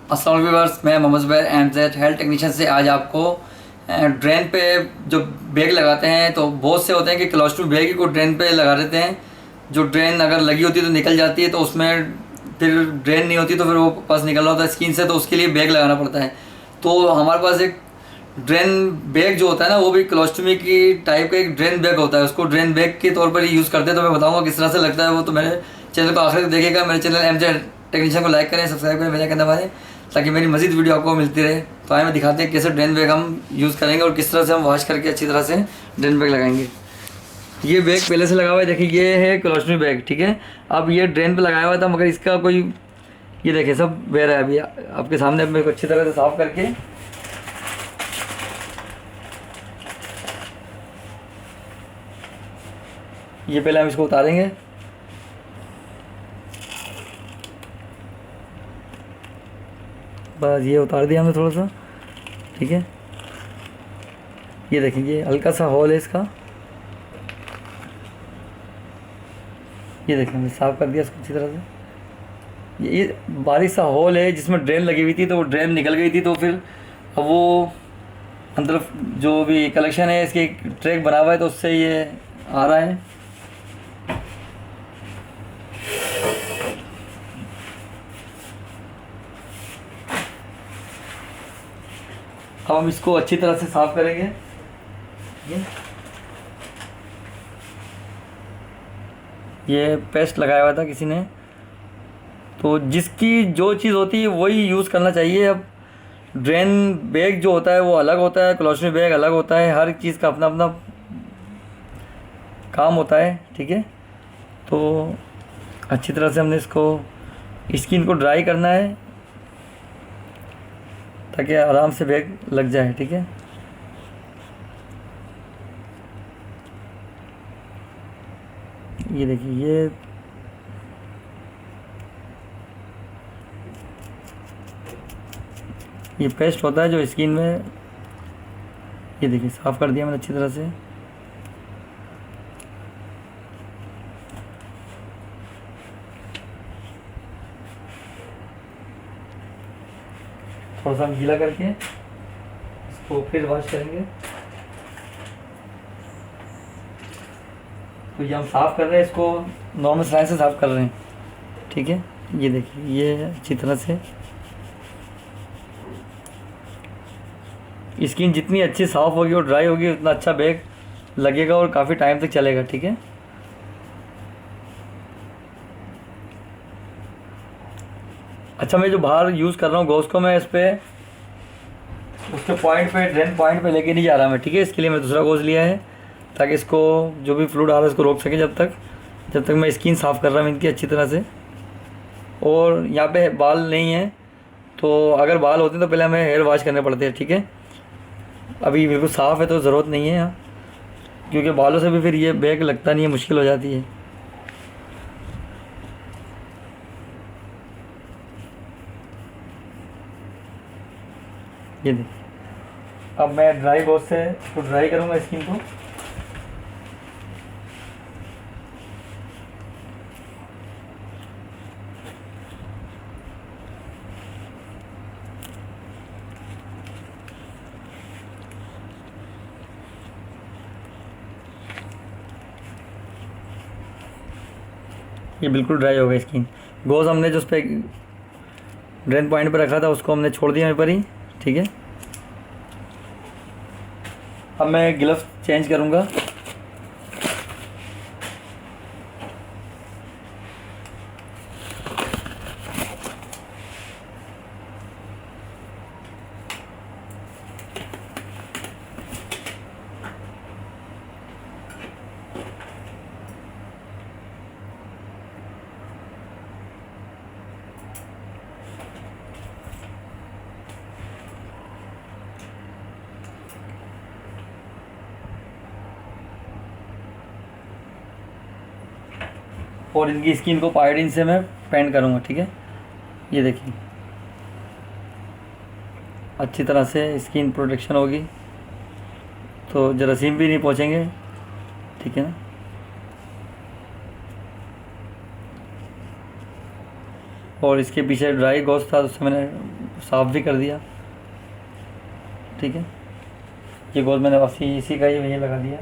अस्सलाम वालेकुम व्यूअर्स, मैं Mohammad Zubair MZ health technician से आज आपको ड्रेन पे जो बैग लगाते हैं तो बहुत से होते हैं कि कोलेस्ट्रॉल बैग ही को ड्रेन पे लगा देते हैं। जो ड्रेन अगर लगी होती है तो निकल जाती है, तो उसमें फिर ड्रेन नहीं होती तो फिर वो पास निकल रहा होता है स्किन से, तो उसके लिए बैग लगाना पड़ता है। तो हमारे पास एक ड्रेन बैग जो होता है ना, वो भी कोलोस्टमी की टाइप का एक ड्रेन बैग होता है। उसको ड्रेन बैग के तौर पर ही यूज़ करते हैं। तो मैं बताऊंगा किस तरह से लगता है वो। तो मेरे चैनल को आखिर तक देखिएगा। मेरे चैनल एमजेड टेक्नीशियन को लाइक करें, सब्सक्राइब करें, बेल आइकन दबाएं ताकि मेरी मजीद वीडियो आपको मिलती रहे। तो आइए मैं दिखाते हैं कैसे ड्रेन बैग हम यूज़ करेंगे और किस तरह से हम वॉश करके अच्छी तरह से ड्रेन बैग लगाएंगे। ये बैग पहले से लगा हुआ है, देखिए ये है कोलोस्टमी बैग, ठीक है। अब ये ड्रेन पे लगाया हुआ था, मगर इसका कोई, ये देखिए सब बह रहा है अभी आपके सामने। अब मेरे को अच्छी तरह से साफ़ करके ये पहले हम इसको उतारेंगे। बस ये उतार दिया हमने थोड़ा सा, ठीक है। ये देखिए ये हल्का सा होल है इसका, ये देखिए हमने साफ़ कर दिया इसको अच्छी तरह से। ये बारीक सा होल है जिसमें ड्रेन लगी हुई थी, तो वो ड्रेन निकल गई थी। तो फिर अब वो अंदर जो भी कलेक्शन है इसके एक ट्रैक बना हुआ है, तो उससे ये आ रहा है। अब हम इसको अच्छी तरह से साफ़ करेंगे। ये पेस्ट लगाया हुआ था किसी ने, तो जिसकी जो चीज़ होती है वही यूज़ करना चाहिए। अब ड्रेन बैग जो होता है वो अलग होता है, कोलोस्टमी बैग अलग होता है। हर चीज़ का अपना अपना काम होता है, ठीक है। तो अच्छी तरह से हमने इसको स्किन को ड्राई करना है ताकि आराम से बैग लग जाए, ठीक है। ये देखिए ये पेस्ट होता है जो स्किन में, ये देखिए साफ़ कर दिया मैंने अच्छी तरह से। थोड़ा सा हम गीला करके इसको फिर वॉश करेंगे। तो ये हम साफ़ कर रहे हैं, इसको नॉर्मल स्लाइन से साफ़ कर रहे हैं, ठीक है। ये देखिए ये अच्छी तरह से स्किन जितनी अच्छी साफ़ होगी और ड्राई होगी उतना अच्छा बैग लगेगा और काफ़ी टाइम तक चलेगा, ठीक है। अच्छा, मैं जो बाहर यूज़ कर रहा हूँ गोश्त को, मैं इस पर उसके पॉइंट पे, ड्रेन पॉइंट पे लेके नहीं जा रहा मैं, ठीक है। इसके लिए मैं दूसरा गोश्त लिया है ताकि इसको जो भी फ्लूइड आ रहा है इसको रोक सके जब तक मैं स्किन साफ़ कर रहा हूँ इनकी अच्छी तरह से। और यहाँ पे बाल नहीं है, तो अगर बाल होते हैं तो पहले हमें हेयर वॉश करने पड़ते हैं, ठीक है। अभी बिल्कुल साफ़ है तो ज़रूरत नहीं है यहाँ, क्योंकि बालों से भी फिर ये बैग लगता नहीं है, मुश्किल हो जाती है। ये देखिए अब मैं ड्राई गोश्त से इसको ड्राई करूँगा स्किन को। ये बिल्कुल ड्राई हो गई स्किन। गोश्त हमने जो उस पर ड्रेन पॉइंट पर रखा था उसको हमने छोड़ दिया यहाँ पर ही, ठीक है। अब मैं ग्लव्स चेंज करूँगा। और इनकी स्किन को पायोडीन से मैं पेंट करूँगा, ठीक है। ये देखिए अच्छी तरह से स्किन प्रोटेक्शन होगी, तो जरासीम भी नहीं पहुँचेंगे, ठीक है ना। और इसके पीछे ड्राई गोश्त था, उससे मैंने साफ़ भी कर दिया। ठीक है, ये गोश्त मैंने वापसी इसी का ही वही लगा दिया।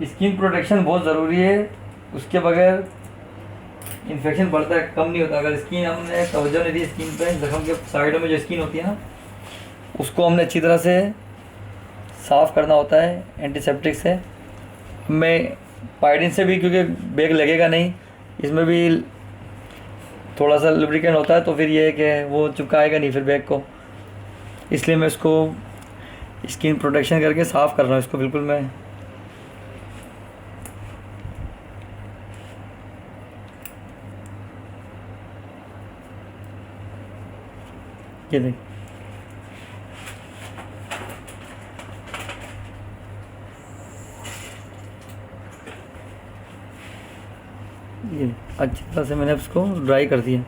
स्किन प्रोटेक्शन बहुत ज़रूरी है, उसके बगैर इन्फेक्शन बढ़ता है, कम नहीं होता। अगर स्किन हमने तवज्जो नहीं दी स्किन पे, जख्म के साइडों में जो स्किन होती है ना, उसको हमने अच्छी तरह से साफ़ करना होता है एंटीसेप्टिक से। मैं पायडिन से भी, क्योंकि बैग लगेगा नहीं, इसमें भी थोड़ा सा लुब्रिकेंट होता है, तो फिर ये है कि वो चिपकाएगा नहीं फिर बैग को, इसलिए मैं इसको स्किन प्रोटेक्शन करके साफ़ कर रहा हूँ इसको बिल्कुल। मैं ये देख, ये अच्छी तरह से मैंने इसको ड्राई कर दिया।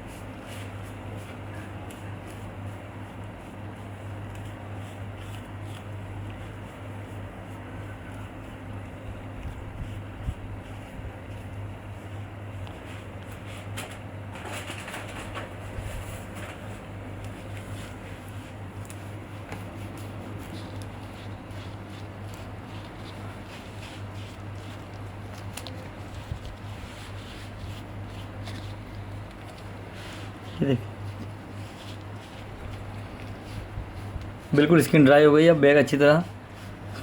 ये देख, बिल्कुल स्किन ड्राई हो गई, अब बैग अच्छी तरह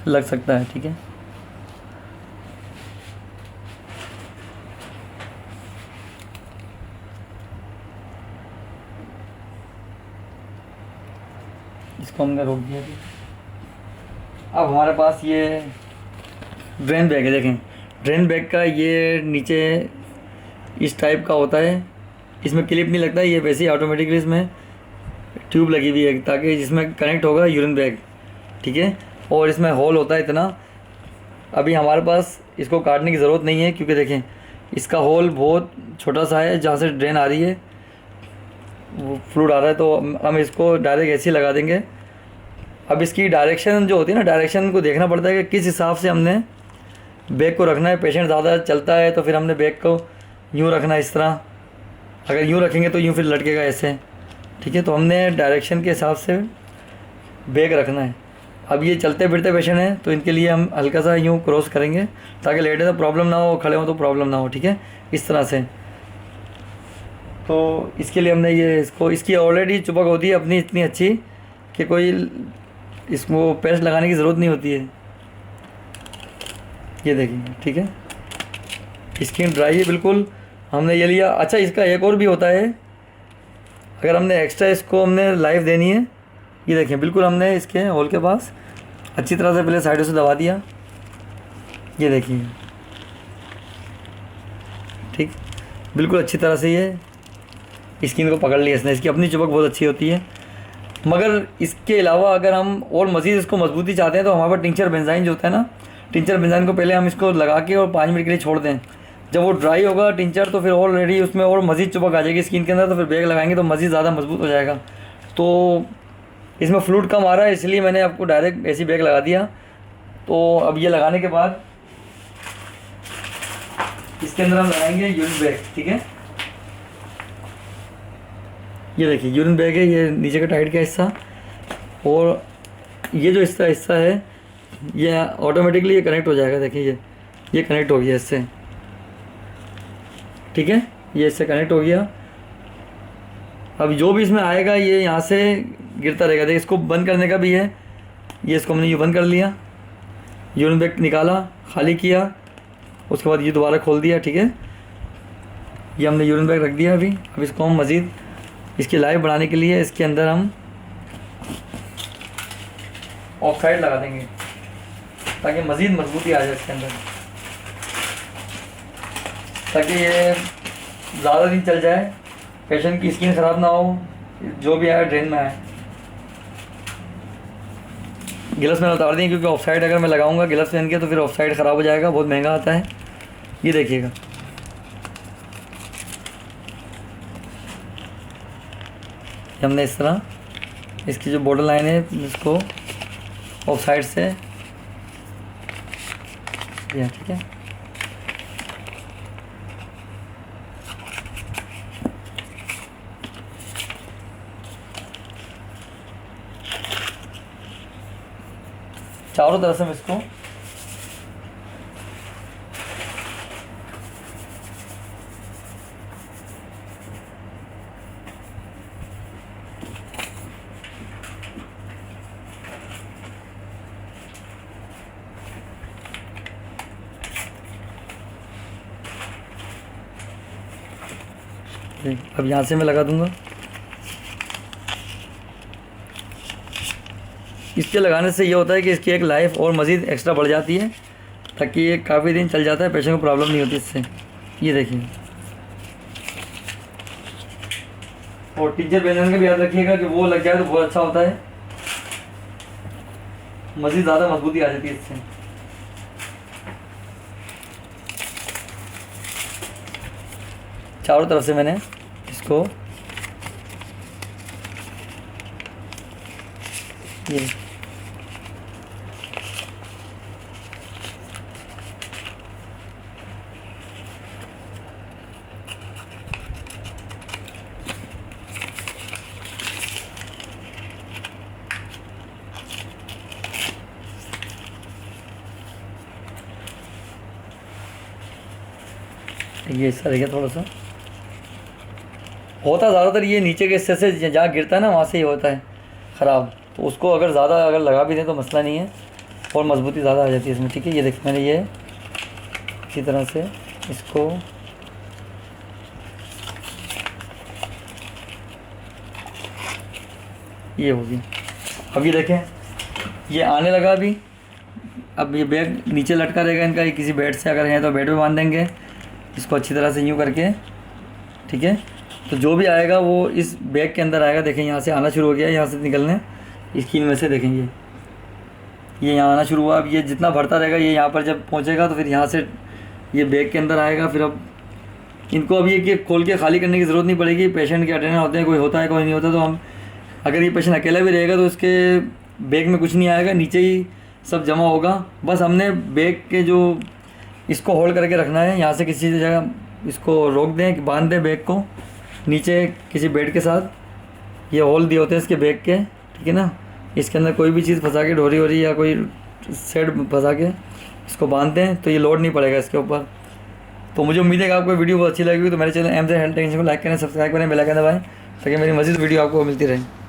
लग सकता है। ठीक है, इसको हमने रोक दिया। अब हमारे पास ये ड्रेन बैग है। देखें, ड्रेन बैग का ये नीचे इस टाइप का होता है, इसमें क्लिप नहीं लगता है, ये वैसे ही ऑटोमेटिकली इसमें ट्यूब लगी हुई है ताकि जिसमें कनेक्ट होगा यूरिन बैग। ठीक है, और इसमें होल होता है इतना। अभी हमारे पास इसको काटने की ज़रूरत नहीं है, क्योंकि देखें इसका होल बहुत छोटा सा है, जहाँ से ड्रेन आ रही है वो फ्लूइड आ रहा है, तो हम इसको डायरेक्ट ऐसे ही लगा देंगे। अब इसकी डायरेक्शन जो होती है ना, डायरेक्शन को देखना पड़ता है कि किस हिसाब से हमने बैग को रखना है। पेशेंट ज़्यादा चलता है तो फिर हमने बैग को यूँ रखना है, इस तरह। अगर यूँ रखेंगे तो यूँ फिर लटकेगा ऐसे। ठीक है, तो हमने डायरेक्शन के हिसाब से बैग रखना है। अब ये चलते फिरते पेशेंट हैं, तो इनके लिए हम हल्का सा यूँ क्रॉस करेंगे ताकि लेटे तो प्रॉब्लम ना हो, खड़े हो तो प्रॉब्लम ना हो। ठीक है, इस तरह से। तो इसके लिए हमने ये इसकी ऑलरेडी चुपक होती है अपनी इतनी अच्छी कि कोई इसको पेस्ट लगाने की ज़रूरत नहीं होती है। ये देखिए, ठीक है, स्किन ड्राई है बिल्कुल, हमने ये लिया। अच्छा, इसका एक और भी होता है, अगर हमने एक्स्ट्रा इसको हमने लाइफ देनी है, ये देखें बिल्कुल हमने इसके होल के पास अच्छी तरह से पहले साइडों से दबा दिया। ये देखिए, ठीक, बिल्कुल अच्छी तरह से ये स्किन को पकड़ लिया इसने। इसकी अपनी चुपक बहुत अच्छी होती है। मगर इसके अलावा अगर हम और मज़ीद इसको मजबूती चाहते हैं तो हमारे पास टिंचर बेंजाइन जो होता है ना, टिंचर बेंजाइन को पहले हम इसको लगा के और 5 मिनट के लिए छोड़ दें। जब वो ड्राई होगा टिंचर, तो फिर ऑलरेडी उसमें और मज़ीद चुपक आ जाएगी स्किन के अंदर, तो फिर बैग लगाएंगे तो मज़ीद ज़्यादा मजबूत हो जाएगा। तो इसमें फ्लूइड कम आ रहा है, इसलिए मैंने आपको डायरेक्ट ऐसी बैग लगा दिया। तो अब ये लगाने के बाद इसके अंदर हम लगाएंगे यूरिन बैग। ठीक है, ये देखिए यूरिन बैग है, ये नीचे का टाइट का हिस्सा, और ये जो हिस्सा है ये ऑटोमेटिकली ये कनेक्ट हो जाएगा। देखिए ये कनेक्ट हो गया इससे। ठीक है, ये इससे कनेक्ट हो गया। अब जो भी इसमें आएगा ये यहाँ से गिरता रहेगा। देखिए, इसको बंद करने का भी है, ये इसको हमने ये बंद कर लिया, यूरिन बैग निकाला, खाली किया, उसके बाद ये दोबारा खोल दिया। ठीक है, ये हमने यूरिन बैग रख दिया। अभी अब इसको हम मज़ीद इसकी लाइफ बढ़ाने के लिए इसके अंदर हम ऑक्साइड लगा देंगे ताकि मज़ीद मजबूती आ जाए इसके अंदर, ताकि ये ज़्यादा दिन चल जाए, पेशेंट की स्किन ख़राब ना हो, जो भी आए ड्रेन में आए। गिलस मैंने उतार दिए क्योंकि ऑफसाइड अगर मैं लगाऊंगा गिलस पहन के तो फिर ऑफसाइड ख़राब हो जाएगा, बहुत महंगा आता है। ये देखिएगा, हमने इस तरह इसकी जो बॉर्डर लाइन है इसको ऑफ साइड से दिया, ठीक है। चारों तरफ से हम इसको अब यहाँ से मैं लगा दूंगा। इसके लगाने से ये होता है कि इसकी एक लाइफ और मज़ीद एक्स्ट्रा बढ़ जाती है, ताकि ये काफ़ी दिन चल जाता है, पेशेंट को प्रॉब्लम नहीं होती इससे। ये देखिए, और टीचर बेलन का भी याद रखिएगा कि वो लग जाए तो बहुत अच्छा होता है, मज़ीद ज़्यादा मजबूती आ जाती है इससे। चारों तरफ से मैंने इसको ये इस तरह थोड़ा सा होता, ज़्यादातर ये नीचे के हिस्से से जहाँ गिरता है ना वहाँ से ही होता है ख़राब, तो उसको अगर ज़्यादा अगर लगा भी दें तो मसला नहीं है और मजबूती ज़्यादा आ जाती है इसमें, ठीक है। ये देखिए मैंने ये इसी तरह से इसको ये होगी। अब ये देखें ये आने लगा अभी। अब ये बैग नीचे लटका रहेगा इनका, किसी बेड से अगर है तो बेड पे बांध देंगे इसको अच्छी तरह से यूँ करके, ठीक है। तो जो भी आएगा वो इस बैग के अंदर आएगा। देखें यहाँ से आना शुरू हो गया, यहाँ से निकलने स्किन में से देखेंगे ये यहाँ आना शुरू हुआ। अब ये जितना भरता रहेगा ये यहाँ पर जब पहुँचेगा तो फिर यहाँ से ये बैग के अंदर आएगा। फिर अब इनको अब ये कि खोल के खाली करने की ज़रूरत नहीं पड़ेगी। पेशेंट के अटेंडेंट होते हैं, कोई होता है कोई नहीं होता, तो हम अगर ये पेशेंट अकेला भी रहेगा तो उसके बैग में कुछ नहीं आएगा, नीचे ही सब जमा होगा। बस हमने बैग के जो इसको होल्ड करके रखना है, यहाँ से किसी जगह इसको रोक दें, बांध दें बैग को नीचे किसी बेड के साथ। ये होल दिए होते हैं इसके बैग के, ठीक है ना। इसके अंदर कोई भी चीज़ फंसा के, डोरी वोरी या कोई सेट फंसा के इसको बांध दें तो ये लोड नहीं पड़ेगा इसके ऊपर। तो मुझे उम्मीद है कि आपको वीडियो बहुत अच्छी लगेगी। तो मेरे चैनल एमजेड हेल्थ टेक्नीशियन को लाइक करें, सब्सक्राइब करें, बेल आइकन दबाएं ताकि मेरी मज़ीद वीडियो आपको मिलती रहे।